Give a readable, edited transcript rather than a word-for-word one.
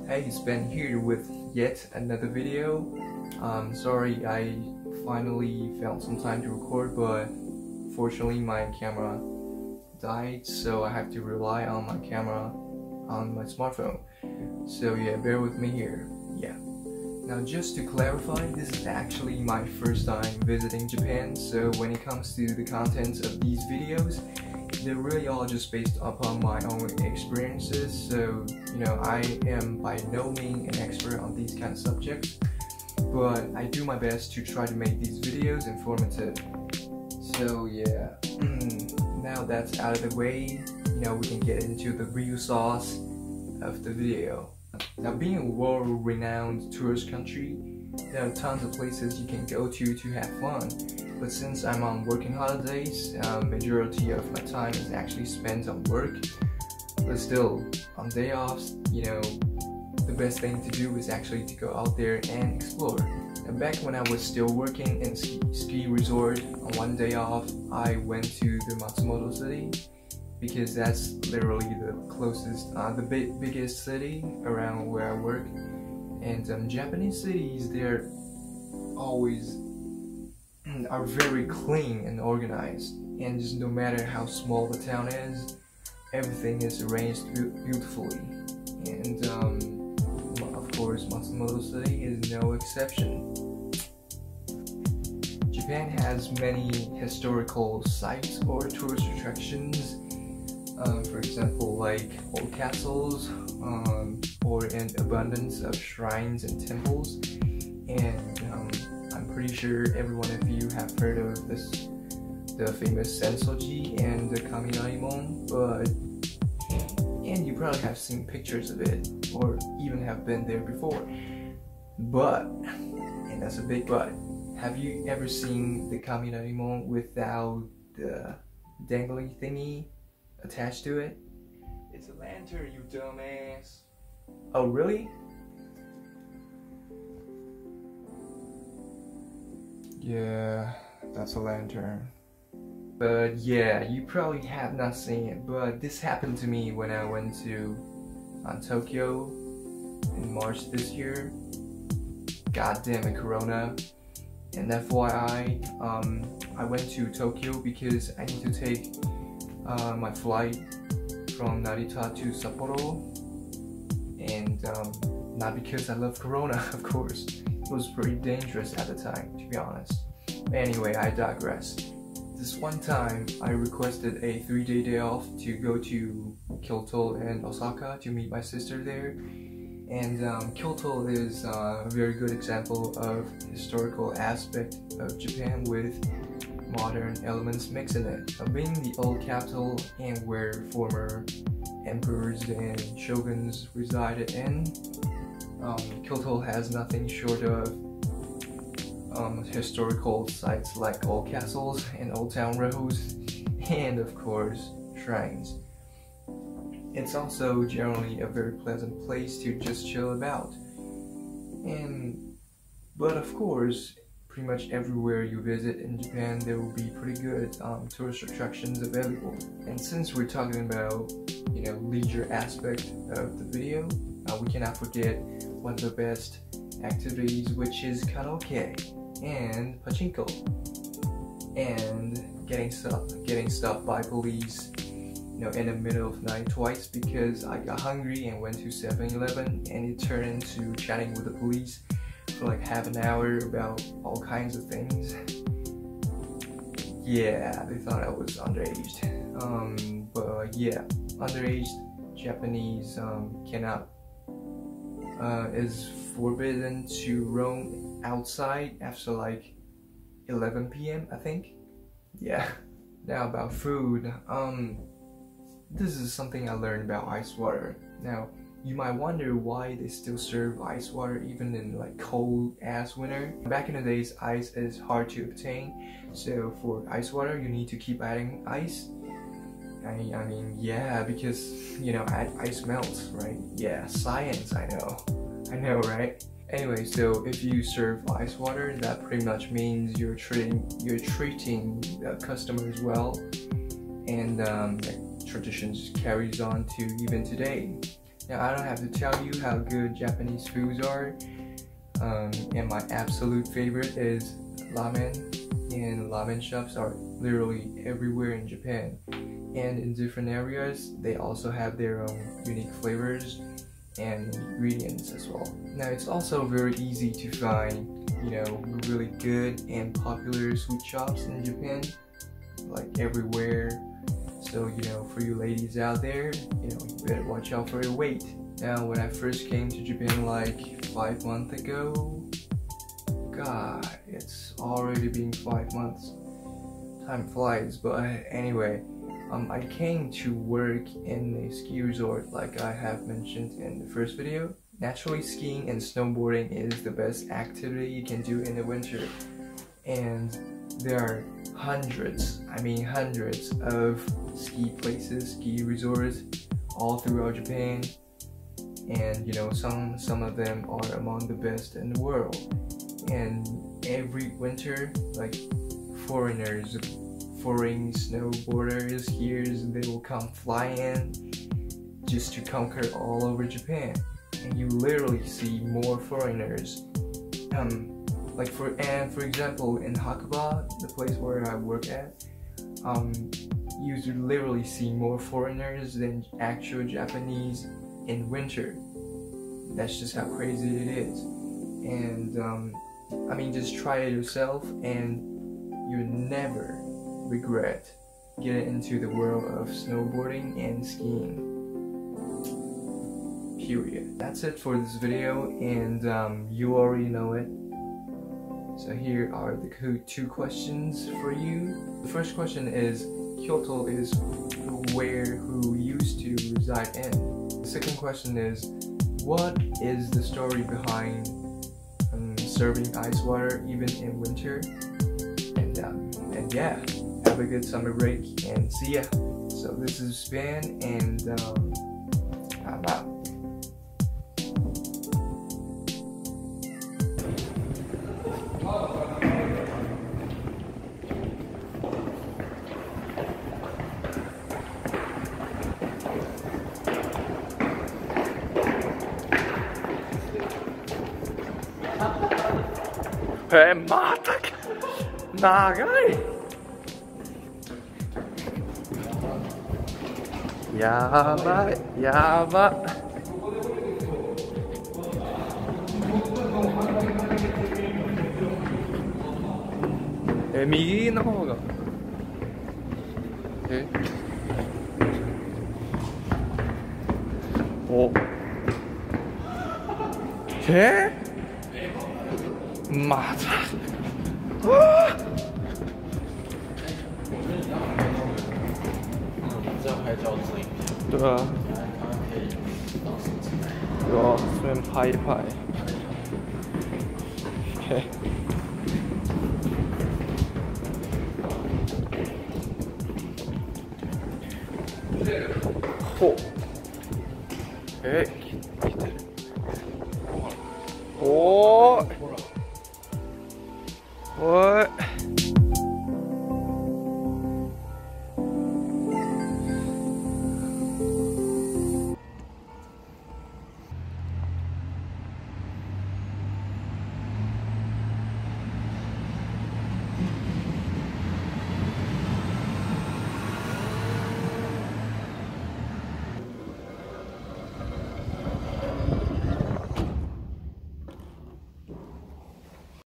Hey, it's Ben here with yet another video. Sorry, I finally found some time to record, but fortunately my camera died, so I have to rely on my camera on my smartphone. So yeah, bear with me here. Yeah. Now just to clarify, this is actually my first time visiting Japan, so when it comes to the contents of these videos, they're really all just based upon my own experiences. So, you know, I am by no means an expert on these kind of subjects, but I do my best to try to make these videos informative. So yeah, now that's out of the way, you know, we can get into the real sauce of the video. Now, being a world-renowned tourist country, there are tons of places you can go to have fun. But since I'm on working holidays, majority of my time is actually spent on work. But still, on day offs, you know, the best thing to do is actually to go out there and explore. And back when I was still working in ski resort, on one day off, I went to the Matsumoto city because that's literally the closest, the biggest city around where I work. And Japanese cities, they're always are very clean and organized, and just no matter how small the town is, everything is arranged beautifully. And of course, Matsumoto City is no exception. Japan has many historical sites or tourist attractions, for example, like old castles, or an abundance of shrines and temples. And I'm pretty sure every one of you have heard of the famous Sensoji and the Kaminarimon, and you probably have seen pictures of it, or even have been there before. But, and that's a big but, have you ever seen the Kaminarimon without the dangling thingy attached to it? It's a lantern, you dumbass. Oh, really? Yeah, that's a lantern. But yeah, you probably have not seen it, but this happened to me when I went to Tokyo in March this year. God damn it, Corona. And FYI, I went to Tokyo because I need to take my flight from Narita to Sapporo, and not because I love Corona, of course. It was pretty dangerous at the time, to be honest. Anyway, I digress. This one time, I requested a 3-day day off to go to Kyoto and Osaka to meet my sister there. And Kyoto is a very good example of historical aspect of Japan with modern elements mixed in it. Being the old capital and where former emperors and shoguns resided in, Kyoto has nothing short of historical sites like old castles and old town roads, and of course shrines. It's also generally a very pleasant place to just chill about. But of course, pretty much everywhere you visit in Japan, there will be pretty good tourist attractions available. And since we're talking about, you know, leisure aspect of the video, we cannot forget one of the best activities, which is karaoke and pachinko, and getting stopped by police, you know, in the middle of the night twice because I got hungry and went to 7-Eleven, and it turned into chatting with the police for like half an hour about all kinds of things. Yeah, they thought I was underage. But yeah, underage Japanese cannot is forbidden to roam outside after like 11 p.m. I think. Yeah. Now about food, this is something I learned about ice water. Now, you might wonder why they still serve ice water even in like cold ass winter. Back in the days, ice is hard to obtain, so for ice water you need to keep adding ice. I mean, yeah, because, you know, ice melts, right? Yeah, science, I know, right? Anyway, so if you serve ice water, that pretty much means you're treating the customers well, and that tradition just carries on to even today. Now I don't have to tell you how good Japanese foods are, and my absolute favorite is ramen, and ramen shops are literally everywhere in Japan, and in different areas they also have their own unique flavors and ingredients as well. Now it's also very easy to find, really good and popular sweet shops in Japan, like everywhere. So, for you ladies out there, you better watch out for your weight. Now, when I first came to Japan like 5 months ago, God, it's already been 5 months. Time flies, but anyway, I came to work in a ski resort like I have mentioned in the first video. Naturally, skiing and snowboarding is the best activity you can do in the winter. And there are hundreds of ski places, ski resorts all throughout Japan, and some of them are among the best in the world. And every winter, like foreign snowboarders, skiers, they will come fly in just to conquer all over Japan, and you literally see more foreigners. For example, in Hakuba, the place where I work at, you literally see more foreigners than actual Japanese in winter. That's just how crazy it is. And just try it yourself, and you never regret getting into the world of snowboarding and skiing. Period. That's it for this video, and you already know it. So here are the two questions for you. The first question is, Kyoto is who used to reside in. The second question is, what is the story behind serving ice water even in winter? And yeah, have a good summer break and see ya. So this is Span, and I'm out.またか長いやばいやば右の方がお妈的！这样拍照自影片。对啊。有啊，顺便拍一拍。嘿。嚯！来てる。おー。